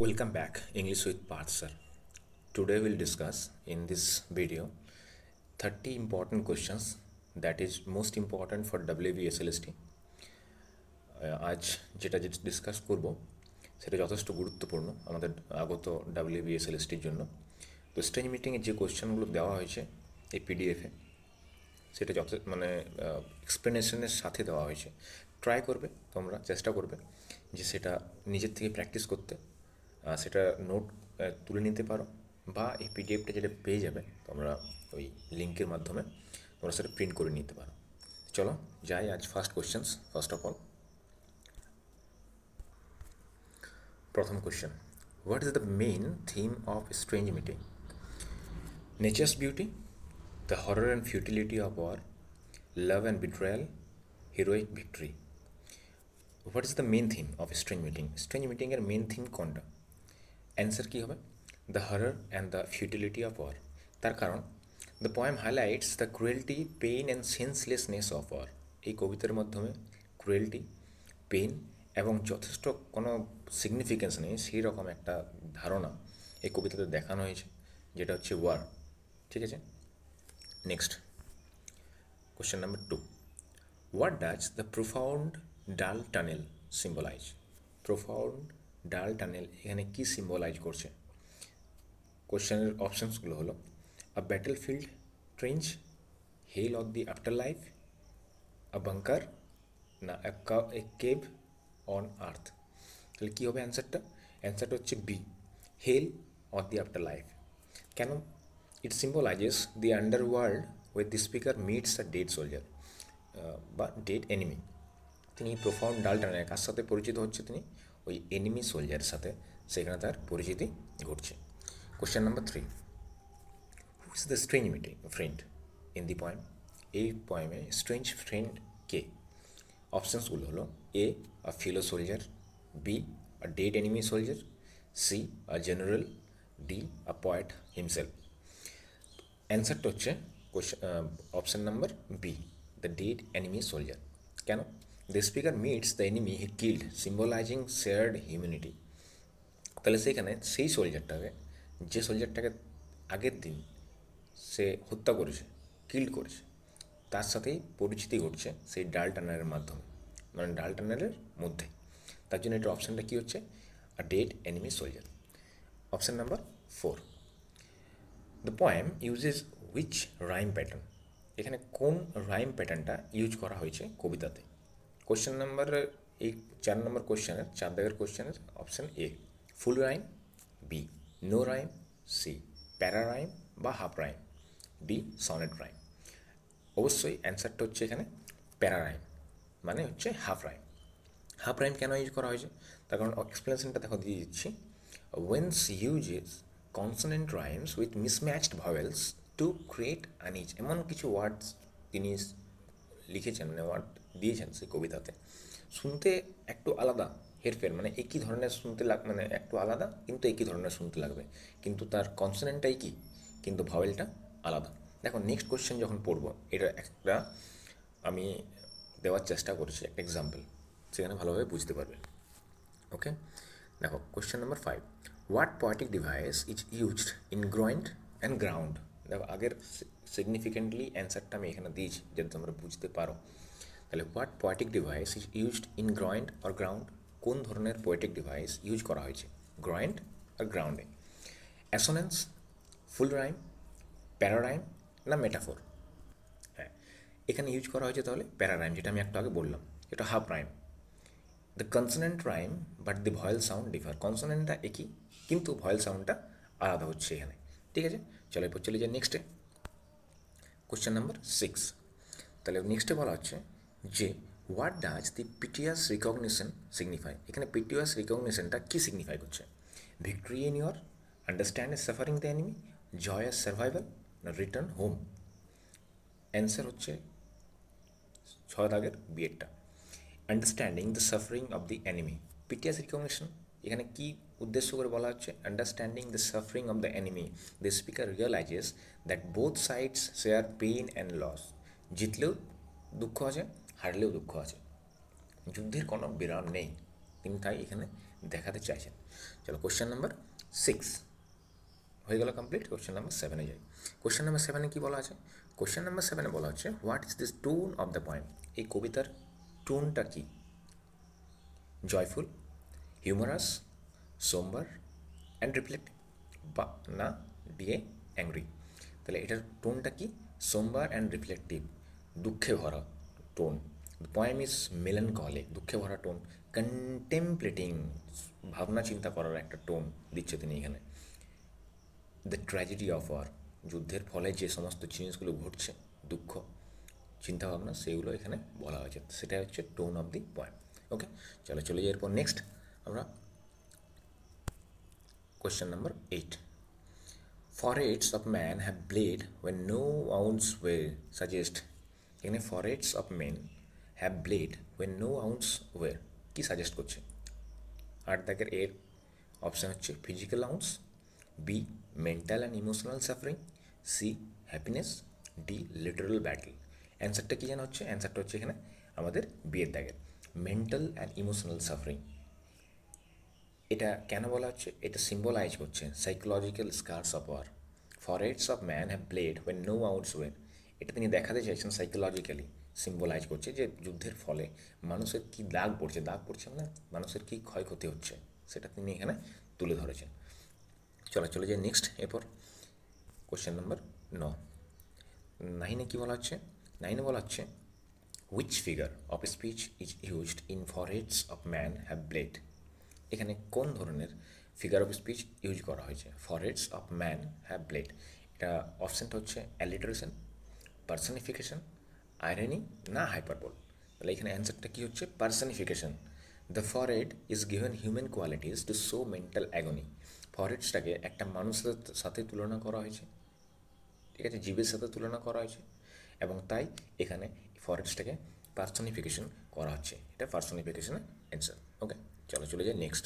Welcome back, English with Parth sir. Today we'll discuss in this video 30 important questions that is most important for WBSLST. আজ যেটা discuss করব সেটা যথেষ্ট গুরুত্বপূর্ণ আমাদের আগত WBSLSTর জন্য। তো স্ট্রেঞ্জ মিটিংয়ে যে কোয়েশ্চেনগুলো দেওয়া হয়েছে এই পিডিএফে সেটা এক্সপ্লেনেশনের সাথে দেওয়া হয়েছে। ট্রাই করবে, তোমরা চেষ্টা করবে যে সেটা নিজের থেকে প্র্যাকটিস করতে, সেটা নোট তুলে নিতে পারো, বা এই পিডিএফটা যেটা পেয়ে যাবে তোমরা ওই লিঙ্কের মাধ্যমে তোমরা সেটা প্রিন্ট করে নিতে পারো। চলো যাই আজ first questions. First of all, প্রথম question, what is the main theme of strange Meeting? Nature's beauty, the horror and futility of war, love and betrayal, heroic victory. What is the main theme of strange meeting? Strange মিটিংয়ের main theme কোনটা? Answer কী হবে? The horror and the futility of war. তার কারণ, the poem highlights the cruelty, pain and senselessness of war. এই কবিতার মাধ্যমে cruelty, pain এবং যথেষ্ট কোনো সিগনিফিকেন্স নেই সেই রকম একটা ধারণা এই কবিতাতে দেখানো হয়েছে, যেটা হচ্ছে ওয়ার। ঠিক আছে, next question number 2, what does the profound dull tunnel symbolise? Profound dull tunnel এখানে কি সিম্বলাইজ করছে? কোশ্চেনের অপশানসগুলো হলো a battlefield trench, hell of the afterlife, a bunker, না এ কেভ অন আর্থ। তাহলে কী হবে অ্যান্সারটা? অ্যান্সারটা হচ্ছে B, hell of the afterlife. কেন? It symbolises the underworld with the speaker meets a dead soldier বা dead enemy. তিনি profound dull tunnel কার সাথে পরিচিত হচ্ছে? তিনি ওই এনিমি সোলজারের সাথে সেখানে তার পরিচিতি ঘটছে। Question number 3, who is the strange meeting friend in the poem? এই পয়েমে স্ট্রেঞ্জ ফ্রেন্ড কে? অপশানসগুলো হলো A, a fellow soldier, B, a dead enemy soldier, C, a general, D, a poet himself. অ্যান্সারটা হচ্ছে option number B, the dead enemy soldier. কেন? The speaker meets the enemy he killed, symbolising shared humanity. তাহলে সেইখানে সেই সোলজারটাকে, যে সোলজারটাকে আগের দিন সে হত্যা করেছে, কিল্ড করেছে, তার সাথেই পরিচিতি ঘটছে সেই ডাল টানেলের মাধ্যমে, মানে ডাল টানেলের মধ্যে। তার জন্য এটা অপশানটা কী হচ্ছে? A dead enemy soldier. Option number 4, the poem uses which rhyme pattern? এখানে কোন রাইম প্যাটার্নটা ইউজ করা হয়েছে কবিতাতে? কোশ্চেন নাম্বার এই 4 নম্বর কোশ্চেনের 4 দাগের কোশ্চেনের option A full rhyme, B no rhyme, C para rhyme বা half rhyme, D sonnet rhyme. অবশ্যই অ্যান্সারটা হচ্ছে এখানে প্যারা রাইম, মানে হচ্ছে হাফ রাইম। হাফ রাইম কেন ইউজ করা হয়েছে তার কারণ এক্সপ্লেনেশনটা দেখো দিয়ে দিচ্ছি। Owen's uses consonant rhymes with mismatched vowels to create unease. এমন কিছু ওয়ার্ডস তিনি লিখেছেন, মানে ওয়ার্ড দিয়েছেন সেই কবিতাতে, শুনতে একটু আলাদা হেরফের, মানে একই ধরনের শুনতে মানে একটু আলাদা কিন্তু একই ধরনের শুনতে লাগবে, কিন্তু তার কনসোনেন্টটাই কি, কিন্তু ভাওয়েলটা আলাদা। দেখো নেক্সট কোয়েশ্চেন যখন পড়বো, এটা একটা আমি দেওয়ার চেষ্টা করছি একটা এক্সাম্পল, সেখানে ভালোভাবে বুঝতে পারবে। ওকে, দেখো question number 5, what poetic device is used in groined and ground? দেখো আগের সিগনিফিকেন্টলি অ্যান্সারটা আমি এখানে দিয়েছি যাতে তোমরা বুঝতে পারো। তাহলে what poetic device is used in groined or ground? কোন ধরনের পোয়েটিক ডিভাইস ইউজ করা হয়েছে গ্রয়েন্ট আর গ্রাউন্ডে? অ্যাসোনেন্স, ফুল রাইম, প্যারারাইম, না মেটাফোর? হ্যাঁ, এখানে ইউজ করা হয়েছে তাহলে প্যারারাইম, যেটা আমি একটু আগে বললাম, এটা half rhyme. The consonant rhyme but the vowel sound differ. কনসোনেন্টটা একই কিন্তু ভয়েল সাউন্ডটা আলাদা হচ্ছে এখানে। ঠিক আছে, চলো এরপর চলে যাই নেক্সটে, কোশ্চেন নাম্বার 6। তাহলে নেক্সটে বলা হচ্ছে যে what does the piteous recognition signify? এখানে পিটিয়াস রিকগনিশনটা কী সিগনিফাই করছে? Victory in your, understand suffering the enemy, joyous survival, না রিটার্ন হোম? অ্যান্সার হচ্ছে 6 দাগের বিয়েরটা, understanding the suffering of the enemy. Piteous recognition এখানে কি উদ্দেশ্য করে বলা হচ্ছে? Understanding the suffering of the enemy, the speaker realises that both sides share pain and loss. জিতলেও দুঃখ আছে, হারলেও দুঃখ আছে, যুদ্ধের কোনো বিরাম নেই, তিনি তাই এখানে দেখাতে চাইছেন। চলো কোশ্চেন নাম্বার 6 হয়ে গেল কমপ্লিট। কোশ্চেন নাম্বার 7-এ যাই। কোশ্চেন নাম্বার 7-এ কী বলা আছে? কোশ্চেন নাম্বার 7-এ বলা হচ্ছে what is this tone of the poem. এই কবিতার টোনটা কী? জয়ফুল, হিউমারাস, সোমবার অ্যান্ড রিফ্লেক্টিভ, বা না ডিএ অ্যাংরি। তাহলে এটার টোনটা কি? সোমবার অ্যান্ড রিফ্লেক্টিভ, দুঃখে ভরা টোন। পয়েম ইজ মেলানকলিক, দুঃখে ভরা টোন। কন্টেমপ্লেটিং, ভাবনা চিন্তা করার একটা টোন দিচ্ছে তিনি এখানে। দ্য ট্র্যাজেডি অফ ওয়ার, যুদ্ধের ফলে যে সমস্ত জিনিসগুলো ঘটছে, দুঃখ, চিন্তাভাবনা, সেগুলো এখানে বলা হয়েছে। সেটা হচ্ছে টোন অফ দি পয়েম। ওকে, চলো চলে যাই এরপর নেক্সট আমরা question number 8। Foreheads of man have blade when no wounds were suggest। এখানে foreheads of men have blade when no wounds were কি সাজেস্ট করছে? 8 দাগের এর অপশান হচ্ছে physical wounds, B mental and emotional suffering, C happiness, D literal battle. অ্যান্সারটা কী জানা হচ্ছে? অ্যান্সারটা হচ্ছে এখানে আমাদের বিয়ের দাগের মেন্টাল অ্যান্ড ইমোশনাল সাফারিং। এটা কেন বলা হচ্ছে? এটা সিম্বলাইজ করছে psychological scars of war. Foreheads of men have bled where no wounds were. এটা তিনি দেখাতে চাইছেন সাইকোলজিক্যালি সিম্বলাইজ করছে যে যুদ্ধের ফলে মানুষের কী দাগ পড়ছে মানে মানুষের কী ক্ষয়ক্ষতি হচ্ছে, সেটা তিনি এখানে তুলে ধরেছেন। চলে যাই নেক্সট। এরপর কোশ্চেন নাম্বার 9 কী বলা হচ্ছে? 9 বলা হচ্ছে which figure of speech is used in foreheads of men have bled. এখানে কোন ধরনের ফিগার অফ স্পিচ ইউজ করা হয়েছে? Foreheads of men have bled, এটা অপশানটা হচ্ছে অ্যালিটারেশন, পার্সনিফিকেশন, আইরনি না হাইপারবোল। তাহলে এখানে অ্যান্সারটা কী হচ্ছে? Personification. The forehead is given human qualities to show mental agony. ফরহেডসটাকে একটা মানুষের সাথে তুলনা করা হয়েছে, ঠিক আছে, জীবের সাথে তুলনা করা হয়েছে, এবং তাই এখানে ফরহেডসটাকে পার্সনিফিকেশন করা হচ্ছে। এটা পার্সনিফিকেশনের অ্যান্সার। ওকে, চলে যাই next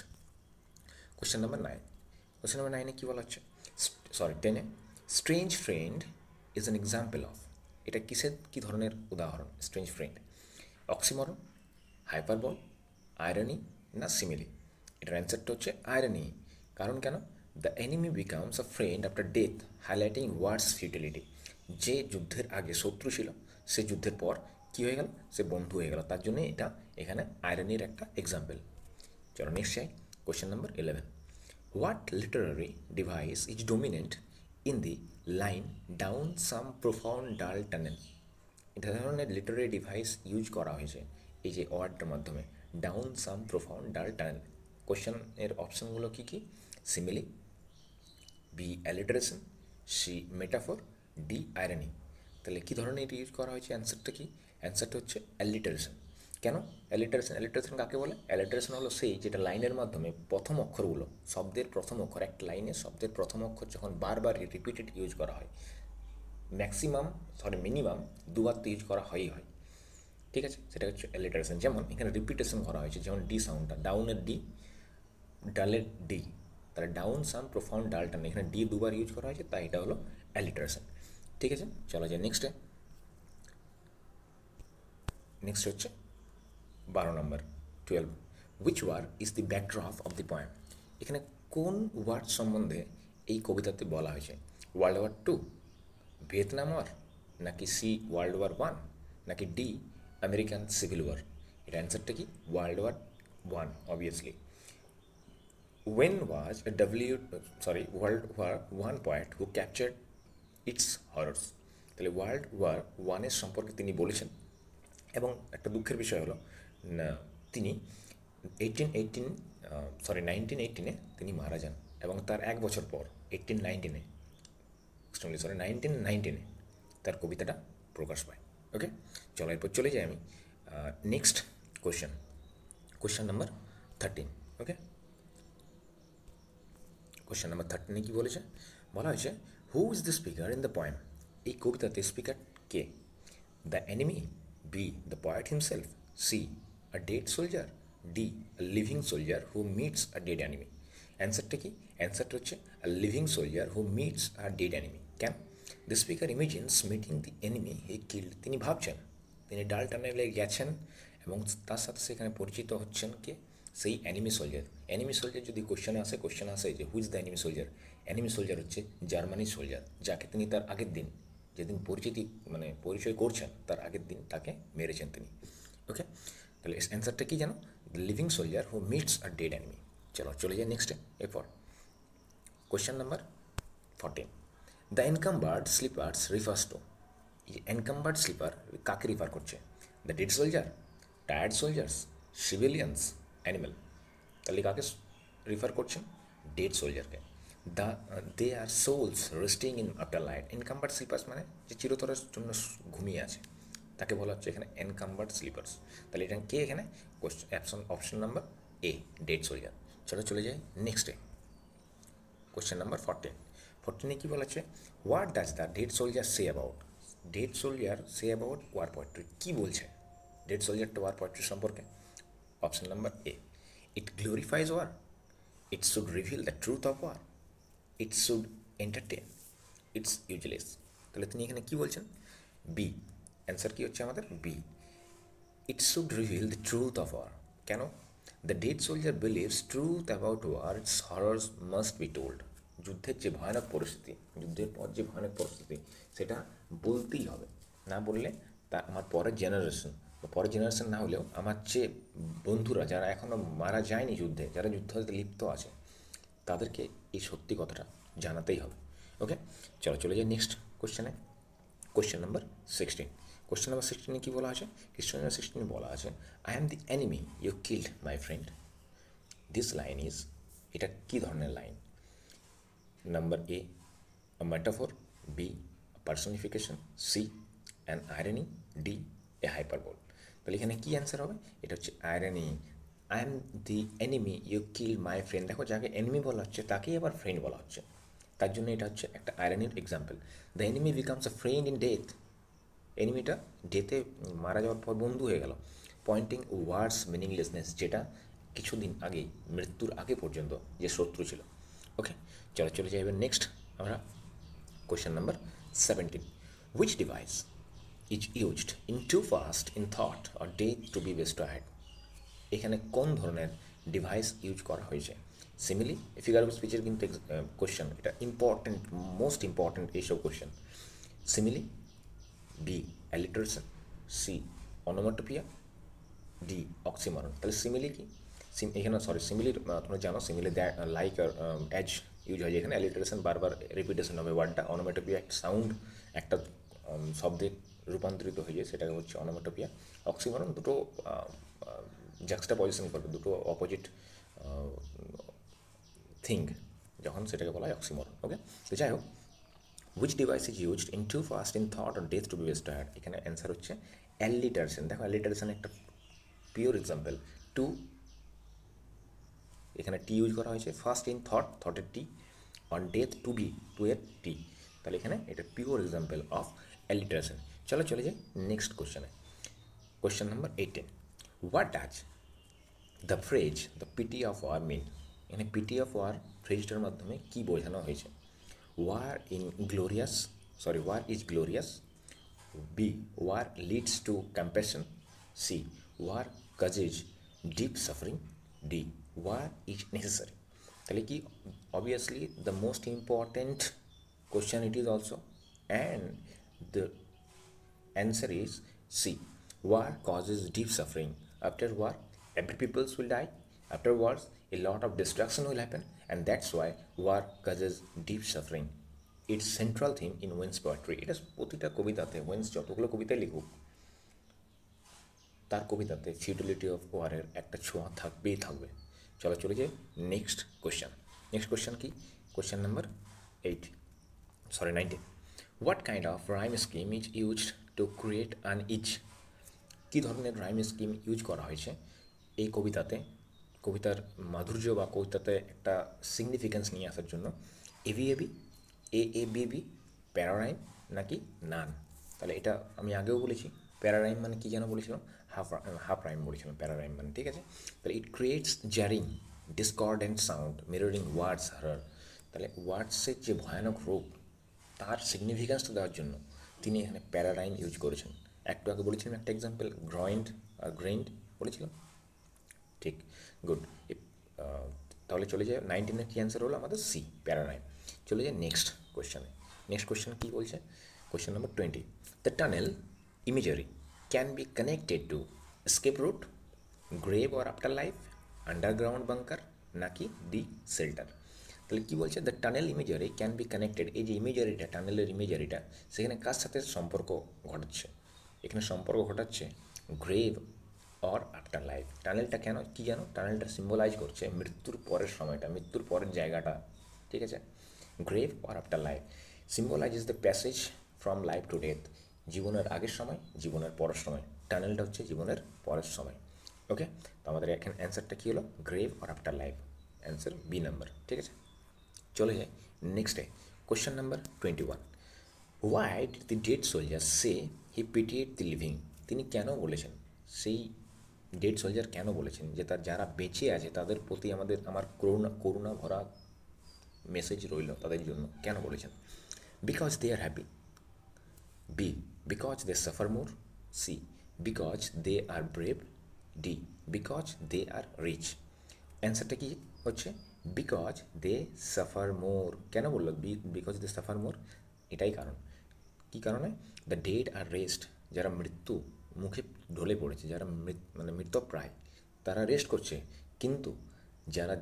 question number 9। Question number 9-এ কী বলা হচ্ছে? 10-এ strange friend is an example of. এটা কিসের কী ধরনের উদাহরণ? Strange friend oxymoron, hyperbole, irony না সিমিলি। এটার অ্যান্সারটা হচ্ছে আয়রনি। কারণ কেন? The enemy becomes a friend after death highlighting war's futility. যে যুদ্ধের আগে শত্রু ছিল, সে যুদ্ধের পর কী হয়ে গেল? সে বন্ধু হয়ে গেল। তার জন্য এটা এখানে আয়রনির একটা এক্সাম্পল। চলো নেক্সট যাই। Question number 11। What Literary device is dominant in the line down some profound dull tunnel. এটা ধরনের লিটারারি ডিভাইস ইউজ করা হয়েছে এই যে ওয়ার্ডটার মাধ্যমে, down some profound dull tunnel. কোশ্চেনের অপশানগুলো কী কী? Simile, B alliteration, C metaphor, D irony. তাহলে কী ধরনের এটি ইউজ করা হয়েছে? অ্যান্সারটা কি? অ্যান্সারটা হচ্ছে অ্যালিটারেশন। কেন অ্যালিটারেশন কাকে বলে? অ্যালিটারেশন হলো সেই যেটা লাইনের মাধ্যমে প্রথম অক্ষরগুলো, শব্দের প্রথম অক্ষর, একটা লাইনে শব্দের প্রথম অক্ষর যখন বারবার রিপিটেড ইউজ করা হয়, মিনিমাম দুবার তো ইউজ করা হয়, ঠিক আছে, সেটা হচ্ছে অ্যালিটারেশন। যেমন এখানে রিপিটেশন করা হয়েছে, যেমন ডি সাউন্ডটা, ডাউনের ডি, ডালের ডি, তাহলে ডাউন সাউন্ড প্রোফাউন্ড ডাল টান, এখানে ডি দুবার ইউজ করা হয়েছে, তাই এটা হলো অ্যালিটারেশন। ঠিক আছে, চলো যায় নেক্সটে। নেক্সট হচ্ছে 12 number 12। Which word is the backdrop of the poem. এখানে কোন ওয়ার্ড সম্বন্ধে এই কবিতাতে বলা হয়েছে? ওয়ার্ল্ড ওয়ার 2, ভিয়েতনাম ওয়ার, নাকি সি ওয়ার্ল্ড ওয়ার 1, নাকি ডি আমেরিকান সিভিল ওয়ার। এটা অ্যান্সারটা কি? World war 1 obviously. When was World War One poet who captured its horrors? তাহলে ওয়ার্ল্ড ওয়ার 1-এর সম্পর্কে তিনি বলেছেন, এবং একটা দুঃখের বিষয় হলো তিনি 1918-এ তিনি মারা যান, এবং তার এক বছর পর 1919-এ তার কবিতাটা প্রকাশ পায়। ওকে, চলো এরপর চলে যাই আমি next question number 13। Okay, question number 13-এ কী বলেছে? বলা হয়েছে who is the speaker in the poem. এই কবিতাতে স্পিকার কে? The enemy, B the poet himself, C a dead soldier, D a living soldier who meets a dead enemy. অ্যান্সারটা কি? অ্যান্সারটা হচ্ছে a living soldier who meets a dead enemy. কেন? The speaker imagines meeting the enemy he killed. তিনি ভাবছেন তিনি ডাল টানেলে গেছেন, এবং তার সাথে সেখানে পরিচিত হচ্ছেন কে? সেই অ্যানিমি সোলজার এনিমি সোলজার যদি কোশ্চেন আসে যে হুইজ দ্য এনিমি সোলজার হচ্ছে জার্মানির সোলজার, যাকে তিনি তার আগের দিন, যেদিন পরিচয় করছেন তার আগের দিন তাকে মেরেছেন তিনি। ওকে, তাহলে অ্যান্সারটা কি জানো? The living soldier who meets a dead enemy. চলো চলে যাই নেক্সটে। এরপর question number 14, the encumbered sleepers refers to. এই এনকাম্বার্ড স্লিপার কাকে রিফার করছে? The dead soldier, tired soldiers, civilians, animal. তাহলে কাকে রিফার করছেন? ডেড সোলজারকে। The they are souls resting in after light. Encumbered sleepers মানে যে চিরতরের জন্য ঘুমিয়ে আছে, তাকে বলা হচ্ছে এখানে এনকাম্বার্ড স্লিপার্স। তাহলে এটা কে এখানে? অপশন নাম্বার এ, ডেড সোলজার। চলো চলে যাই নেক্সটে। কোশ্চেন নাম্বার 14 কি বলা আছে? What does the dead soldier say about? Dead soldier say about war poetry. কী বলছে ডেড সোলজারটা ওয়ার পোয়েট্রি সম্পর্কে? Option number A, it glorifies war, it should reveal the truth of war, it should entertain, it's useless. তাহলে তিনি এখানে কী বলছেন? B. Answer কী হচ্ছে আমাদের? B, it should reveal the truth of war. কেন? The dead soldier believes truth about war, its horrors must be told. যুদ্ধের যে ভয়ানক পরিস্থিতি, যুদ্ধের পর যে ভয়ানক পরিস্থিতি, সেটা বলতেই হবে। না বললে তা আমার পরের জেনারেশন না হলেও আমার যে বন্ধুরা যারা এখনও মারা যায়নি যুদ্ধে, যারা যুদ্ধে লিপ্ত আছে, তাদেরকে এই সত্যি কথাটা জানাতেই হবে। ওকে, চলো চলে যাই নেক্সট কোশ্চেনে। Question number 16। কোশ্চেন নাম্বার 16 কী বলা আছে? কোশ্চেন নাম্বার 16 বলা আছে, I am the enemy you killed my friend. This line is, এটা কী ধরনের লাইন? Number A, a metaphor, B, a personification, C, an irony, D, a hyperbole। তাহলে এখানে কি অ্যান্সার হবে? এটা হচ্ছে irony. I am the enemy you kill my friend. দেখো, যাকে এনিমি বলা হচ্ছে তাকেই আবার ফ্রেন্ড বলা হচ্ছে, তার জন্য এটা হচ্ছে একটা আইরনির example. The enemy becomes a friend in death. এনিমিটা ডেথে মারা যাওয়ার পর বন্ধু হয়ে গেল। পয়েন্টিং ওয়ার্ডস মিনিংলেসনেস, যেটা কিছুদিন আগেই, মৃত্যুর আগে পর্যন্ত যে শত্রু ছিল। ওকে, চলো চলে যাই এবার নেক্সট আমরা question number 17। Which device is used in too fast in thought or death to be bestirred? এখানে কোন ধরনের ডিভাইস ইউজ করা হয়েছে? সিমিলি, ফিগার অফ স্পিচের কিন্তু কোয়েশ্চেন, এটা ইম্পর্টেন্ট, মোস্ট ইম্পর্টেন্ট এইসব question. Simile, B alliteration, C onomatopoeia, D oxymoron. তাহলে simile কি? এখানে সিমিলির তোমরা জানো সিমিলি লাইক আর অ্যাজ ইউজ হয়, যেখানে অ্যালিটারেশন বারবার রিপিটেশন হবে ওয়ার্ডটা। অনোমাটোপিয়া একটা সাউন্ড, একটা শব্দে রূপান্তরিত হয়ে যায়, সেটাকে হচ্ছে অনোমাটোপিয়া। অক্সিমরন দুটো জ্যাক্সটা পজিশন করবে, দুটো অপোজিট থিং, যখন সেটাকে বলা হয় অক্সিমরন। ওকে, তো যাই হোক, which device is used in too fast in thought or death to be bestirred? এখানে অ্যান্সার হচ্ছে অ্যালিটারেশন। দেখো, অ্যালিটারেশন একটা পিওর এক্সাম্পল। টু, এখানে টি ইউজ করা হয়েছে। ফার্স্ট ইন থট, থটের T, on death to be, to এর টি। তাহলে এখানে এটা পিওর এক্সাম্পল অফ অ্যালিটারেশন। চলো চলে যাই নেক্সট কোশ্চেনে। Question number 18, what does the phrase the pity of war mean? এখানে পিটি অফ ওয়ার ফ্রেজটার মাধ্যমে কী বোঝানো হয়েছে? War is glorious, B war leads to compassion, C war causes deep suffering, D war is necessary. তাহলে কি? Obviously the most important question it is also, and the answer is C. War causes deep suffering. After war, every peoples will die. After wars, a lot of destruction will happen, and that's why war causes deep suffering. Its central theme in Wayne's poetry. এটা প্রতিটা কবিতাতে, Weil's যতগুলো কবিতা লিখুক, তার কবিতাতে futility of ওয়ারের একটা ছোঁয়া থাকবেই থাকবে। চলো চলে যাই নেক্সট কোশ্চেন। নেক্সট কোশ্চেন কি? Question number 19। What kind of rhyme scheme is used to create an each? কী ধরনের রাইম স্কিম ইউজ করা হয়েছে এই কবিতাতে, কবিতার মাধুর্য বা কবিতাতে একটা সিগনিফিক্যান্স নিয়ে আসার জন্য? এভিএবি, এএবিবি, প্যারারাইম, নাকি নান? তাহলে এটা আমি আগেও বলেছি, প্যারারাইম মানে কী যেন বলেছিলাম? হাফ রাইম বলেছিলাম প্যারারাইম মানে, ঠিক আছে? তাহলে it creates jarring discordant sound mirroring words horror. তাহলে ওয়ার্ডসের যে ভয়ানক রূপ, তার সিগনিফিক্যান্সটা দেওয়ার জন্য তিনি এখানে প্যারারাইম ইউজ করেছেন। একটু আগে বলেছিলাম একটা এক্সাম্পল, গ্রয়েন্ড আর গ্রেইন্ড বলেছিলাম, ঠিক, গুড। তাহলে চলে যায় 19-এর কী অ্যান্সার হলো আমাদের সি, প্যারা 9। চলে যায় নেক্সট কোয়েশ্চেনে। নেক্সট কোয়েশ্চেন কী বলছে? Question number 20, the tunnel imagery can be connected to escape route, grave or after life, underground bunker, নাকি ডি শেল্টার। তাহলে কী বলছে? The tunnel imagery can be connected, এই যে ইমেজারিটা, টানেলের ইমেজারিটা, সেখানে কার সাথে সম্পর্ক ঘটাচ্ছে? এখানে সম্পর্ক ঘটাচ্ছে গ্রেভ অর আফটার লাইফ। টানেলটা কেন, কী জানো? টানেলটা সিম্বলাইজ করছে মৃত্যুর পরের সময়টা, মৃত্যুর পরের জায়গাটা, ঠিক আছে? Grave or after life symbolises the passage from life to death, জীবনের আগের সময়, জীবনের পরের সময়। টানেলটা হচ্ছে জীবনের পরের সময়। ওকে, তো আমাদের এখানে অ্যান্সারটা কী হলো? Grave or after life, answer B number, ঠিক আছে? চলে যায় নেক্সটে, question number 21, why did the dead soldier say he pitied the living, তিনি কেন বলেছেন, সেই ডেড সোলজার কেন বলেছেন যে তার যারা বেঁচে আছে তাদের প্রতি আমার করুণা ভরা মেসেজ রইল তাদের জন্য, কেন বলেছেন? Because they are happy, B because they suffer more, C because they are brave, D because they are rich. অ্যান্সারটা কি হচ্ছে? Because they suffer more. কেন বললো বিকজ দে সাফার মোর? এটাই কারণ। কী কারণে? দ্য ডেড আর রেস্ট, যারা মৃত্যু মুখে ঢলে পড়েছে, যারা মৃতপ্রায়, তারা রেস্ট করছে, কিন্তু যারা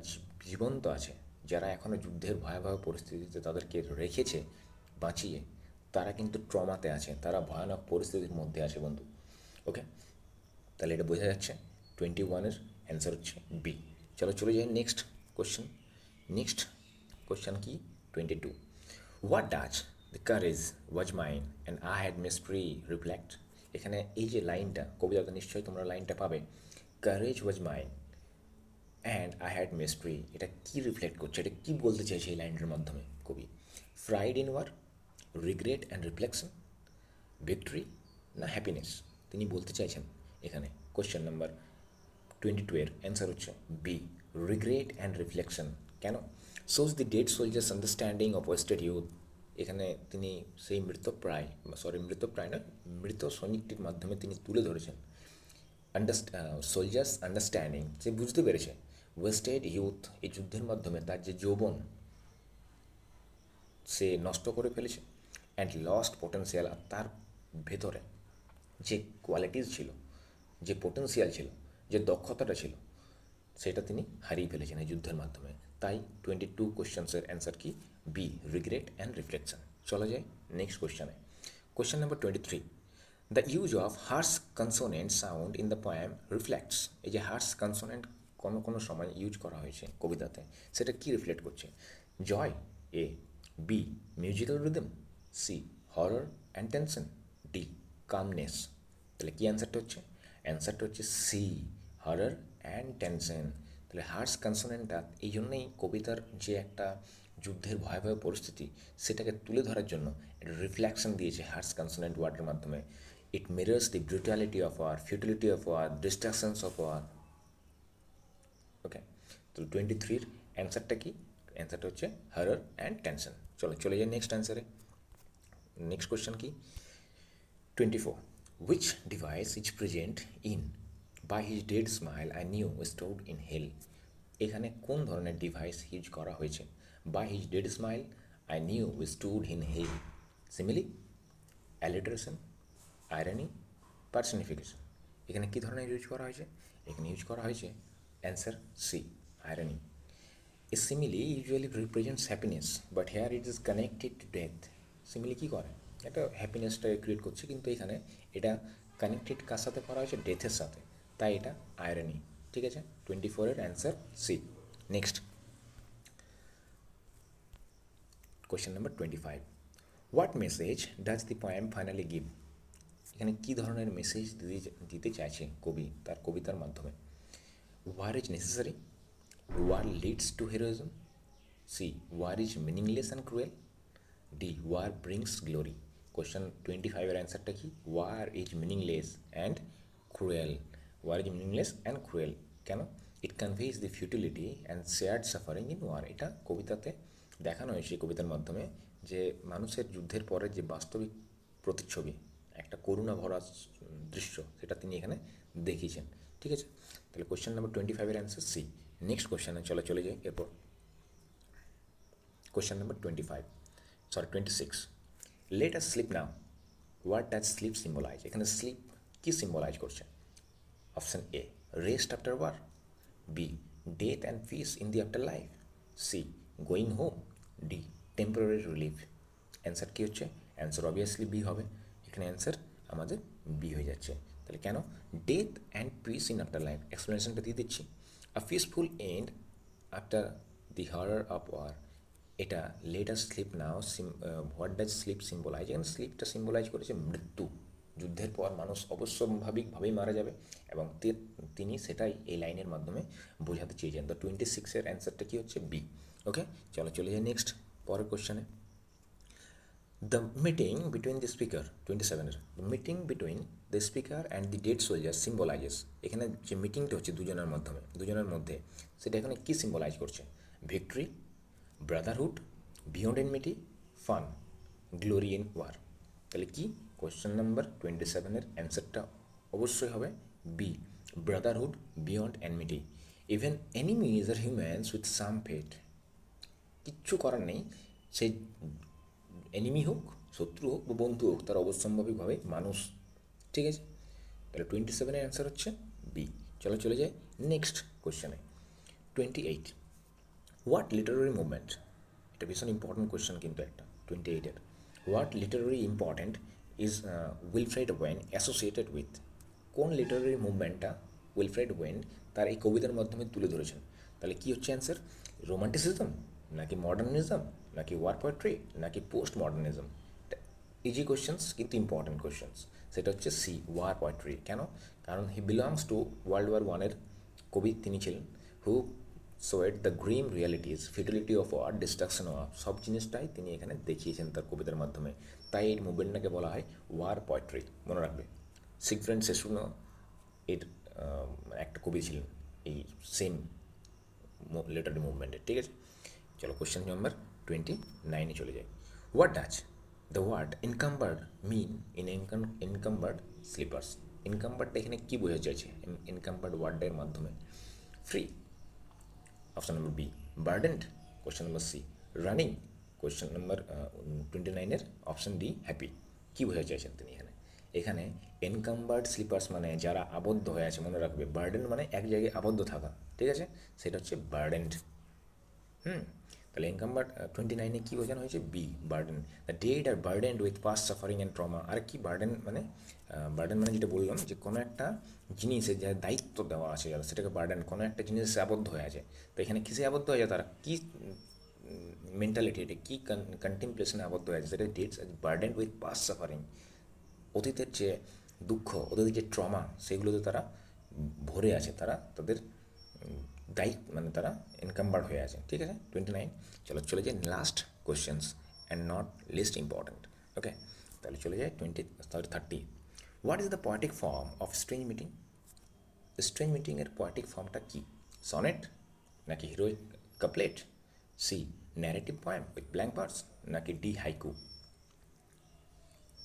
জীবন্ত আছে, যারা এখনও যুদ্ধের ভয়াবহ পরিস্থিতিতে তাদেরকে রেখেছে বাঁচিয়ে, তারা কিন্তু ট্রমাতে আছে, তারা ভয়ানক পরিস্থিতির মধ্যে আছে বন্ধু। ওকে, তাহলে এটা বোঝা যাচ্ছে 21-এর অ্যান্সার হচ্ছে বি। চলো চলে যাই নেক্সট কোশ্চেন। নেক্সট কোশ্চেন কি? 22, what does the courage was mine and I had mystery reflect. এখানে এই যে লাইনটা, কবিতাতে নিশ্চয়ই তোমরা লাইনটা পাবে, courage was mine and I had mystery, এটা কী রিফ্লেক্ট করছে, এটা কী বলতে চাইছে এই লাইনটার মাধ্যমে কবি? Pride in war, regret and reflection, victory, না হ্যাপিনেস? তিনি বলতে চাইছেন এখানে কোশ্চেন নাম্বার 22-এর অ্যান্সার হচ্ছে বি, রিগ্রেট অ্যান্ড রিফ্লেকশন। কেন? Shows the dead soldier's understanding of wasted youth, এখানে তিনি সেই মৃতপ্রায় না, মৃত সৈনিকটির মাধ্যমে তিনি তুলে ধরেছেন সোলজার্স আন্ডারস্ট্যান্ডিং, সে বুঝতে পেরেছে ওয়েস্টেড ইউথ, এই যুদ্ধের মাধ্যমে তার যে যৌবন সে নষ্ট করে ফেলেছে, অ্যান্ড লস্ট পোটেন্সিয়াল, আর তার ভেতরে যে কোয়ালিটিস ছিল, যে পোটেন্সিয়াল ছিল, যে দক্ষতাটা ছিল, সেটা তিনি হারিয়ে ফেলেছেন এই যুদ্ধের মাধ্যমে। তাই 22 কোশ্চেন্সের অ্যান্সার কি? B, regret and reflection. চলা যায় নেক্সট কোশ্চেনে। Question number 23, the use of harsh consonant sound in the poem reflects, এই যে হার্স কনসোনেন্ট কোনো কোনো সময় ইউজ করা হয়েছে কবিতাতে, সেটা কি রিফ্লেক্ট করছে? Joy, A, B musical rhythm, C horror and tension, D calmness. তাহলে কী অ্যান্সারটা হচ্ছে? অ্যান্সারটা হচ্ছে সি, হরর অ্যান্ড টেনশন। তাহলে হার্স কনসোনেন্টটা এই জন্যই কবিতার যে একটা যুদ্ধের ভয়াবহ পরিস্থিতি সেটাকে তুলে ধরার জন্য একটা রিফ্লেকশন দিয়েছে হার্স কনসোনেন্ট ওয়ার্ডের মাধ্যমে। It mirrors the brutality of war, futility of war, destructions of war. Okay, তো 23-র অ্যান্সারটা কি? অ্যান্সারটা হচ্ছে হরর অ্যান্ড টেনশন। চলো চলে যাই নেক্সট অ্যান্সারে। নেক্সট কোয়েশ্চেন কি? 24, which device is present in by his dead smile I knew stored in hell, এখানে কোন ধরনের ডিভাইস ইউজ করা হয়েছে? By his dead smile I knew stood in hell, simile, alliteration, irony, personification. এখানে কী ধরনের use করা হয়েছে? এখানে ইউজ করা হয়েছে answer C, irony. A simile usually represents happiness but here it is connected to death. Simile কী করে? এটা হ্যাপিনেসটাকে ক্রিয়েট করছে, কিন্তু এখানে এটা কানেক্টেড কার সাথে করা হয়েছে? ডেথের সাথে, তাই এটা আয়রনি। ঠিক আছে, 24-এর answer C. Next question number 25, what message does the poem finally give, এখানে কী ধরনের মেসেজ দিতে চাইছে কবি তার কবিতার মাধ্যমে? War is necessary, war leads to heroism, C war is meaningless and cruel, D war brings glory. Question 25-এর অ্যান্সারটা কি? War is meaningless and cruel. War is meaningless and cruel কেন? It conveys the futility and shared suffering in war, এটা কবিতাতে দেখানো হয়েছে কবিতার মাধ্যমে যে মানুষের যুদ্ধের পরে যে বাস্তবিক প্রতিচ্ছবি, একটা করুণা ভরা দৃশ্য, সেটা তিনি এখানে দেখিয়েছেন। ঠিক আছে, তাহলে কোয়েশ্চেন নাম্বার 25-এর অ্যান্সার সি। নেক্সট কোয়েশ্চেনে চলে যাই এরপর। Question number 26, let us sleep now, what does sleep symbolize? এখানে স্লিপ কি সিম্বলাইজ করছে? Option A, rest after war, B, death and peace in the afterlife, C, going home, D, temporary relief. Answer কী হচ্ছে? Answer obviously B হবে। এখানে answer আমাদের B হয়ে যাচ্ছে। তাহলে কেন? Death and peace in afterlife, এক্সপ্লেনেশনটা দিয়ে দিচ্ছি। A peaceful end after the horror of war, এটা let us sleep now, what does sleep symbolize? এখানে স্লিপটা সিম্বলাইজ করেছে মৃত্যু। যুদ্ধের পর মানুষ অবশ্যম্ভাবিকভাবেই মারা যাবে, এবং তিনি সেটাই এই লাইনের মাধ্যমে বোঝাতে চেয়েছেন। তো 26-এর অ্যান্সারটা কী হচ্ছে? বি। ওকে, চলে যাই নেক্সট পরের কোশ্চেনে। The meeting between the speaker, 27-এর, the meeting between the speaker and the dead soldier symbolizes, এখানে যে মিটিংটা হচ্ছে দুজনের মধ্যে, সেটা এখানে কী সিম্বলাইজ করছে? Victory, brotherhood, beyond enmity, fun, glory in war. তাহলে কি? কোয়েশ্চেন নাম্বার 27-এর অ্যান্সারটা অবশ্যই হবে B, brotherhood, beyond enmity. Even enemies are humans with some fate, কিচ্ছু করার নেই, সেই এনিমি হোক, শত্রু হোক বা বন্ধু হোক, তার অবশ্যম্ভাবিকভাবে মানুষ। ঠিক আছে, তাহলে 27-এর অ্যান্সার হচ্ছে বি। চলে যায় নেক্সট কোয়েশ্চেনে। 28, হোয়াট লিটারারি মুভমেন্ট, এটা ভীষণ ইম্পর্টেন্ট কোয়েশ্চেন কিন্তু একটা। 28-এর, what literary important is Wilfred Owen associated with? কোন লিটারারি মুভমেন্টটা উইলফ্রেড ওয়েন তার এই কবিতার মাধ্যমে তুলে ধরেছেন? তাহলে কী হচ্ছে অ্যান্সার? রোমান্টিসিজম, নাকি মডার্নিজম, নাকি ওয়ার পোয়েট্রি, নাকি পোস্ট মডার্নিজম? ইজি কোয়েশ্চেন্স কিন্তু ইম্পর্টেন্ট কোয়েশ্চেন্স। সেটা হচ্ছে সি, ওয়ার পোয়েট্রি। কেন? কারণ he belongs to world war 1-এর কবি তিনি ছিলেন, হু showed the grim realities, futility of war, destruction of, সব জিনিসটাই তিনি এখানে দেখিয়েছেন তার কবিতার মাধ্যমে। তাই এই মুভমেন্টটাকে বলা হয় ওয়ার পোয়েট্রি। মনে রাখবে, সিগফ্রিড সেসুনো এর একটা কবি ছিলেন এই সেম লিটারারি মুভমেন্টের। ঠিক আছে, চলো কোয়েশ্চেন নাম্বার 29-এ চলে যাই। What does the word encumbered mean in encumbered sleepers? এনকাম্বার্ডটা এখানে কী বোঝা চাইছে এনকাম্বার্ড ওয়ার্ডের মাধ্যমে? Free, option number B, burdened, question number C, running, question number 29-এর অপশান ডি, হ্যাপি। কী বোঝা চাইছেন তিনি এখানে এনকাম্বার্ড স্লিপার্স মানে যারা আবদ্ধ হয়ে আছে। মনে রাখবে, বার্ডেন মানে এক জায়গায় আবদ্ধ থাকা। ঠিক আছে, সেটা হচ্ছে বার্ডেন্ড। তাহলে এনকাম্বার্ড 29-এ কী বোঝানো হয়েছে? B, burden. The dead are burdened with past suffering and trauma. আর কি বার্ডেন মানে? বার্ডেন মানে যেটা বললাম, যে কোনো একটা জিনিসের যা দায়িত্ব দেওয়া আছে যারা, সেটাকে বার্ডেন। কোনো একটা জিনিসে আবদ্ধ হয়ে আছে, তো এখানে কিসে আবদ্ধ হয়ে যায় তারা? কী মেন্টালিটি, এটা কী কন্টেম্পলেশনে আবদ্ধ হয়ে আছে? সেটা ডেডস বার্ডেন্ড উইথ পাস্ট সাফারিং, অতীতের যে দুঃখ, অতীতের যে ট্রমা, সেগুলোতে তারা ভরে আছে, তারা তাদের দায়িত্ব মানে তারা এনকাম্বার্ড হয়ে আছে। ঠিক আছে, 29। চলে যায় last questions and not least important. Okay, তাহলে চলে যায় 30। What is the poetic form of strange meeting? Strange মিটিংয়ের পোয়েটিক ফর্মটা কী? সনেট, নাকি heroic couplet, C, narrative poem with blank verse, নাকি ডি, হাইকু?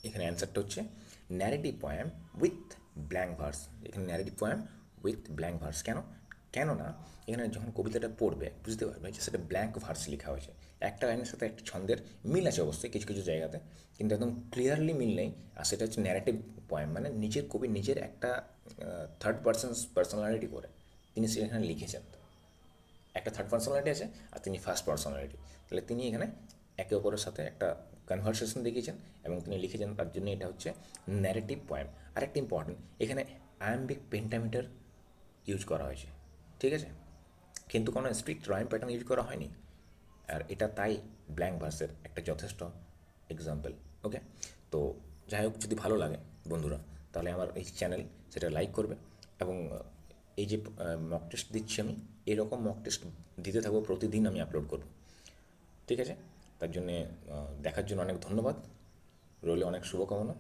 এখানে অ্যান্সারটা হচ্ছে narrative poem with blank verse. এখানে narrative poem with blank verse. কেননা এখানে যখন কবিতাটা পড়বে বুঝতে পারবে যে সেটা ব্ল্যাঙ্ক ভার্স লেখা হয়েছে। একটা লাইনের সাথে একটা ছন্দের মিল আছে অবশ্যই কিছু কিছু জায়গাতে, কিন্তু একদম ক্লিয়ারলি মিল নেই। আর সেটা হচ্ছে ন্যারেটিভ পোয়েম, মানে নিজের কবি নিজের একটা থার্ড পার্সোনালিটি করে তিনি সেখানে লিখেছেন। একটা থার্ড পার্সোনালিটি আছে আর তিনি ফার্স্ট পার্সোনালিটি। তাহলে তিনি এখানে একে অপরের সাথে একটা কনভারসেশন দেখিয়েছেন এবং তিনি লিখেছেন, তার জন্য এটা হচ্ছে ন্যারেটিভ পোয়েম। আর একটা ইম্পর্টেন্ট, এখানে আয়াম্বিক পেন্টামিটার ইউজ করা হয়েছে। ঠিক আছে, কিন্তু কোনো স্ট্রিক্ট রাইম প্যাটার্ন ইউজ করা হয়নি। আর এটা তাই ব্ল্যাঙ্ক ভার্সের একটা যথেষ্ট এক্সাম্পল। ওকে, তো যাই হোক, যদি ভালো লাগে বন্ধুরা, তাহলে আমার এই চ্যানেল সেটা লাইক করবে, এবং এই যে মক টেস্ট দিচ্ছি আমি, এরকম মক টেস্ট দিতে থাকবো, প্রতিদিন আমি আপলোড করব। ঠিক আছে, তার জন্যে দেখার জন্য অনেক ধন্যবাদ, রইলে অনেক শুভকামনা।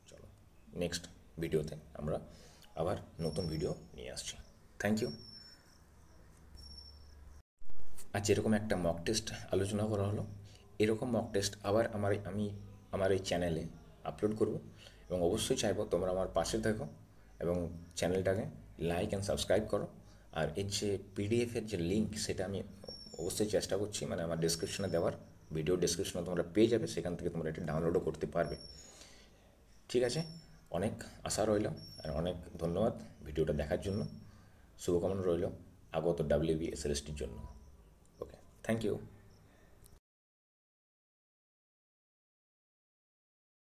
চলো নেক্সট ভিডিওতে আমরা আবার নতুন ভিডিও নিয়ে আসছি। Thank you. আর যেরকম একটা মক টেস্ট আলোচনা করা হলো, এরকম মক টেস্ট আবার আমি আমার এই চ্যানেলে আপলোড করব, এবং অবশ্যই চাইবো তোমরা আমার পাশে থাকো এবং চ্যানেলটাকে লাইক অ্যান্ড সাবস্ক্রাইব করো। আর এর যে পিডিএফের যে লিঙ্ক সেটা আমি অবশ্যই চেষ্টা করছি, মানে আমার ডেসক্রিপশনে দেওয়ার, ভিডিও ডেসক্রিপশনে তোমরা পেয়ে যাবে, সেখান থেকে তোমরা এটা ডাউনলোডও করতে পারবে। ঠিক আছে, অনেক আশা রইল আর অনেক ধন্যবাদ ভিডিওটা দেখার জন্য। শুভকামনা রইল আগত WBSLSTর জন্য। ওকে, থ্যাংক ইউ।